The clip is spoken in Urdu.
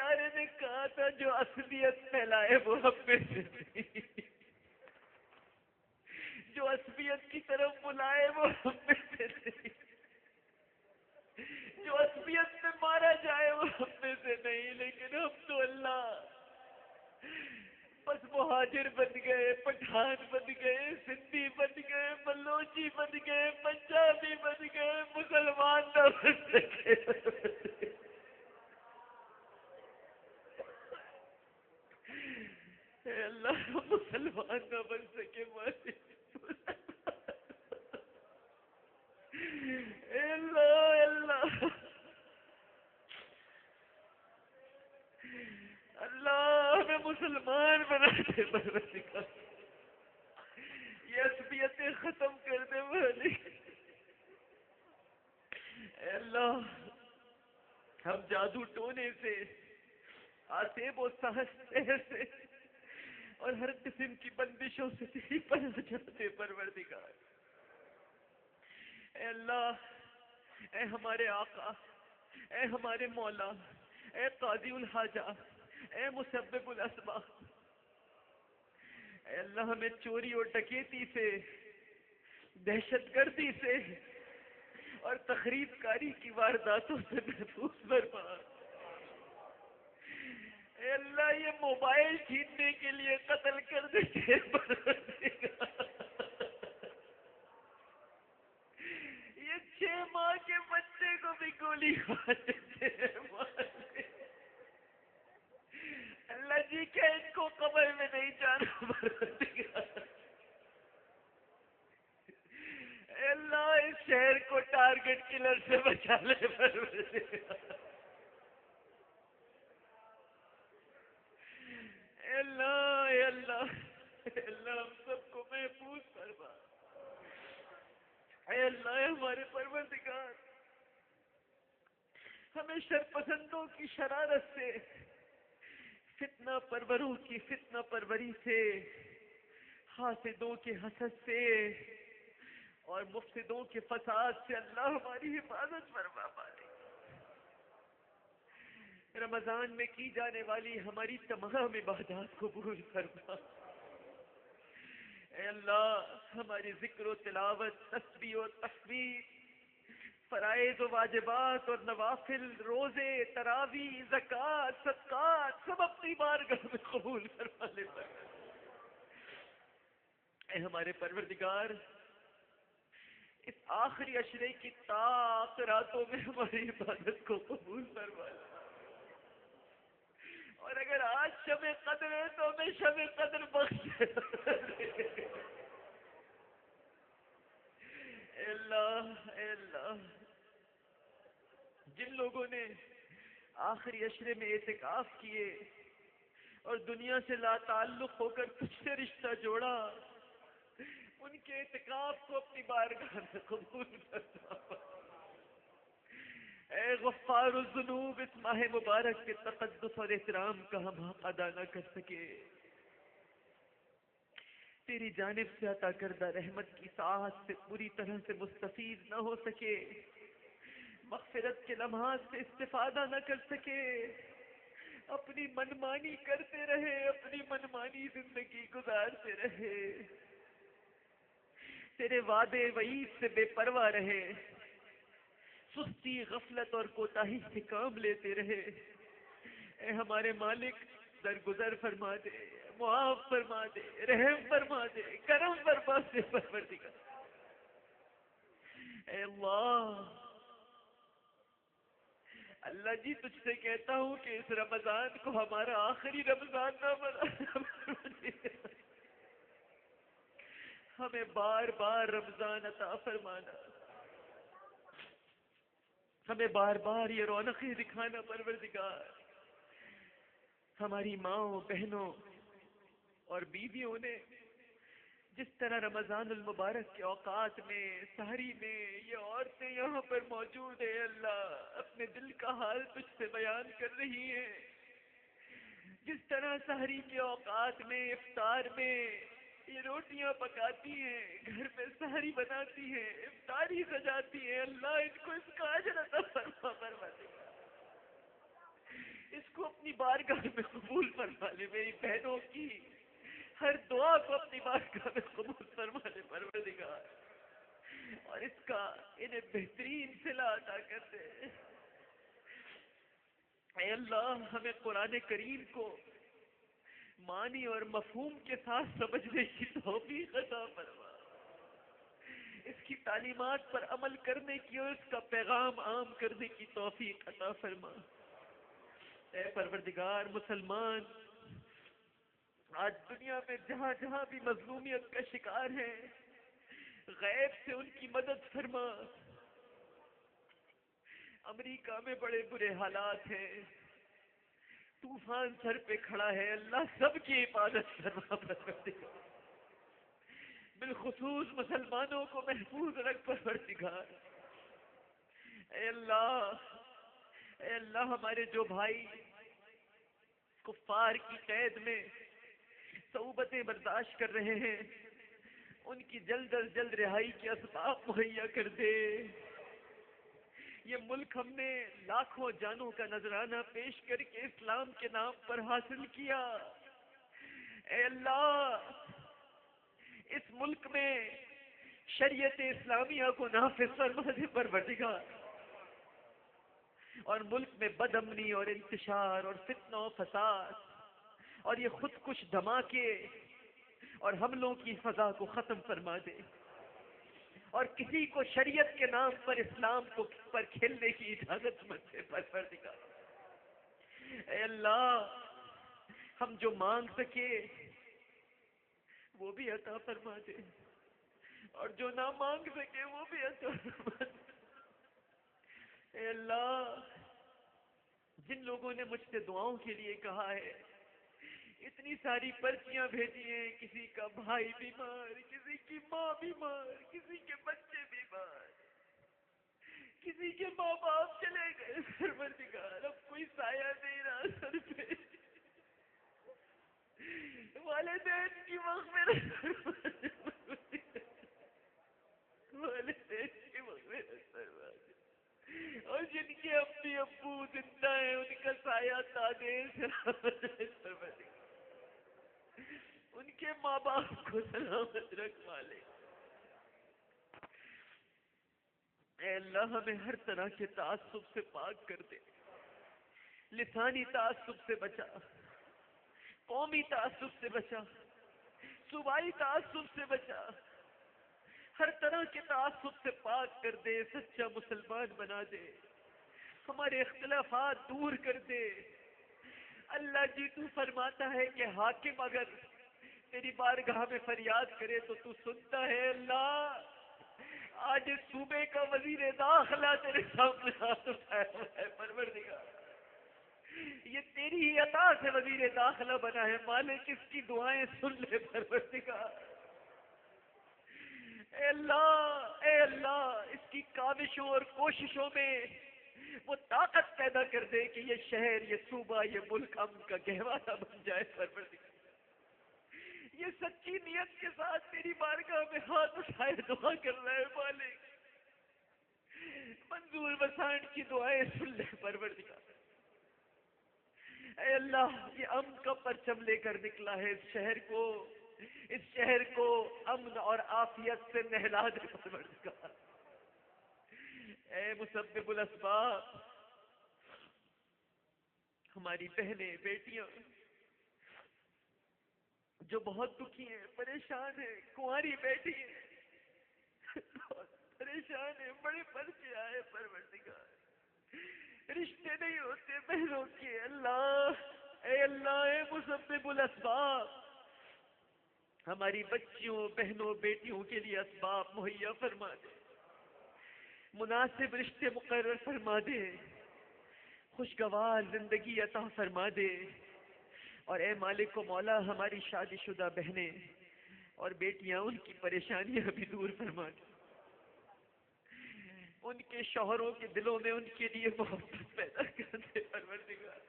پیارے نے کہا تھا جو عصبیت پھیلائے وہ ہم میں سے نہیں، جو عصبیت کی طرف بلائے وہ ہم میں سے نہیں، جو عصبیت میں مارا جائے وہ ہم میں سے نہیں، لیکن ہم تو اللہ بس مہاجر بن گئے، پٹھان بن گئے، سندھی بن گئے، بلوچی بن گئے، پنجابی بن گئے، مسلمان نہ بن سکے۔ اے اللہ مسلمان نہ بن سکے مالک، اے اللہ اے اللہ اللہ ہمیں مسلمان بنا دے پروردگار، یہ عصبیتیں ختم کر دے مالک۔ اے اللہ ہم جادو ٹونے سے، آسیب و سحر سے اور ہر قسم کی بندشوں سے تیری پناہ چاہتے پروردگار۔ اے اللہ، اے ہمارے آقا، اے ہمارے مولا، اے قاضی الحاجہ، اے مسبب الاسباب، اے اللہ ہمیں چوری اور ڈکیتی سے، دہشت گردی سے اور تخریب کاری کی وارداتوں سے محفوظ فرما۔ اے اللہ یہ موبائل چھیننے کے لیے قتل کر دیتے یہ 6 ماہ کے بچے کو بھی گولی مار دیتے ہیں۔ اللہ جی کیا ان کو قبر میں نہیں جانا پڑتا؟ اے اللہ اس شہر کو ٹارگٹ کلر سے بچا لے پروردگار۔ اے اللہ اے اللہ اے اللہ ہم سب کو محفوظ فرما۔ اے اللہ اے ہمارے پروردگار ہمیں شرپسندوں کی شرارت سے، فتنہ پروروں کی فتنہ پروری سے، حاسدوں کے حسد سے اور مفسدوں کے فساد سے اللہ ہماری حفاظت فرما پائے۔ رمضان میں کی جانے والی ہماری تمام عبادات قبول فرما۔ اے اللہ ہماری ذکر و تلاوت، تسبیح و تحمید، فرائض و واجبات اور نوافل، روزے، تراویح، زکوٰۃ، صدقات سب اپنی بارگاہ میں قبول فرما لے۔ اے ہمارے پروردگار اس آخری عشرے کی طاق راتوں میں ہماری عبادت کو قبول فرما لے، اور اگر آج شب قدر ہے تو ہمیں شب قدر بخش۔ اے اللہ اے اللہ جن لوگوں نے آخری عشرے میں اعتکاف کیے اور دنیا سے لا تعلق ہو کر تجھ سے رشتہ جوڑا، ان کے اعتکاف کو اپنی بارگاہ میں قبول فرما۔ اے غفار الذنوب اس ماہ مبارک کے تقدس اور احترام کا ہم حق ادا نہ کر سکے، تیری جانب سے عطا کردہ رحمت کی ساعت سے پوری طرح سے مستفید نہ ہو سکے، مغفرت کے لمحات سے استفادہ نہ کر سکے، اپنی منمانی کرتے رہے، اپنی منمانی زندگی گزارتے رہے، تیرے وعدے وعید سے بے پرواہ رہے، سستی غفلت اور کوتاہی سے کام لیتے رہے۔ اے ہمارے مالک درگزر فرما دے، معاف فرما دے، رحم فرما دے، کرم فرما دے پروردگار۔ اے اللہ اللہ جی تجھ سے کہتا ہوں کہ اس رمضان کو ہمارا آخری رمضان نہ بنا، ہمیں بار بار رمضان عطا فرمانا، ہمیں بار بار یہ رونقیں دکھانا پروردگار۔ ہماری ماؤں، بہنوں اور بیویوں نے جس طرح رمضان المبارک کے اوقات میں، سحری میں یہ عورتیں یہاں پر موجود ہیں، اللہ اپنے دل کا حال تجھ سے بیان کر رہی ہیں، جس طرح سحری کے اوقات میں، افطار میں یہ روٹیاں پکاتی ہیں، گھر پہ سحری بناتی ہیں، افطاری سجاتی ہیں، اللہ ان کو اس کا اجر عطا فرما، اس کو اپنی اپنی بارگاہ میں قبول فرما لے، میری بہنوں کی ہر دعا کو اپنی بارگاہ میں قبول فرما لے پروردگار، اور اس کا انہیں بہترین صلہ عطا کر دے۔ اے اللہ ہمیں قرآن کریم کو معنی اور مفہوم کے ساتھ سمجھنے کی توفیق عطا فرما، اس کی تعلیمات پر عمل کرنے کی اور اس کا پیغام عام کرنے کی توفیق عطا فرما۔ اے پروردگار، مسلمان آج دنیا میں جہاں جہاں بھی مظلومیت کا شکار ہیں، غیب سے ان کی مدد فرما۔ امریکہ میں بڑے برے حالات ہیں، طوفان سر پہ کھڑا ہے، اللہ سب کی حفاظت فرما پروردگار، بالخصوص مسلمانوں کو محفوظ رکھ پروردگار۔ اے اللہ، اے اللہ ہمارے جو بھائی کفار کی قید میں صعوبتیں برداشت کر رہے ہیں، ان کی جلد از جلد رہائی کے اسباب مہیا کر دے۔ یہ ملک ہم نے لاکھوں جانوں کا نذرانہ پیش کر کے اسلام کے نام پر حاصل کیا۔ اے اللہ اس ملک میں شریعت اسلامیہ کو نافذ فرما دے پروردگار، اور ملک میں بد امنی اور انتشار اور فتنہ و فساد اور یہ خود کش دھماکے اور حملوں کی فضا کو ختم فرما دے، اور کسی کو شریعت کے نام پر اسلام کو پر کھیلنے کی اجازت مت دے پروردگار۔ اے اللہ ہم جو مانگ سکے وہ بھی عطا فرما دے، اور جو نہ مانگ سکے وہ بھی عطا فرما دے۔ اے اللہ جن لوگوں نے مجھ سے دعاؤں کے لیے کہا ہے، اتنی ساری پرچیاں بھیجی ہیں، کسی کا بھائی بیمار، کسی کی ماں بیمار، کسی کے بچے بیمار، کسی کے ماں باپ چلے گئے پروردگار، اب کوئی سایہ نہیں رہا سر پہ، والدین کی مغفرت، والدین کی مغفرت فرما دے، اور جن کے اپنی ابو زندہ ہیں ان کا سایہ تانے سلامت فرما دے، ان کے ماں باپ کو سلامت رکھ مالک۔ اے اللہ ہمیں ہر طرح کے تعصب سے پاک کر دے، لسانی تعصب سے بچا، قومی تعصب سے بچا، صوبائی تعصب سے بچا، ہر طرح کے تعصب سے پاک کر دے، سچا مسلمان بنا دے، ہمارے اختلافات دور کر دے۔ اللہ جی تو فرماتا ہے کہ حاکم اگر تیری بارگاہ میں فریاد کرے تو سنتا ہے۔ اللہ آج اس صوبے کا وزیر داخلہ تیرے سامنے ہاتھ اٹھایا ہوا ہے پروردگار، یہ تیری ہی عطا سے وزیر داخلہ بنا ہے، مالک اس کی دعائیں سن لے پروردگار۔ اے اللہ اس کی کاوشوں اور کوششوں میں وہ طاقت پیدا کر دے کہ یہ شہر، یہ صوبہ، یہ ملک امن کا گہوارہ بن جائے پروردگار۔ یہ سچی نیت کے ساتھ تیری بارگاہ میں ہاتھ اٹھائے دعا کر رہے ہیں مالک، منظور بسانٹ کی دعائیں سن لے پروردگار۔ اے اللہ یہ امن کا پرچم لے کر نکلا ہے اس شہر کو امن اور عافیت سے نہلا دے پروردگار۔ اے مسبب الاسباب، ہماری بہنیں بیٹیاں جو بہت دکھی ہیں، پریشان ہیں، کنواری بیٹی ہیں بہت پریشان ہیں، بڑے پرچے آئے پروردگار، رشتے نہیں ہوتے بہنوں کے، اے اللہ اے مسبب الاسباب، ہماری بچیوں، بہنوں، بیٹیوں کے لیے اسباب مہیا فرما دے، مناسب رشتے مقرر فرما دے، خوشگوار زندگی عطا فرما دے، اور اے مالک و مولا ہماری شادی شدہ بہنیں اور بیٹیاں، ان کی پریشانیاں بھی دور فرما دے، ان کے شوہروں کے دلوں میں ان کے لیے محبت پیدا کر دے پروردگار۔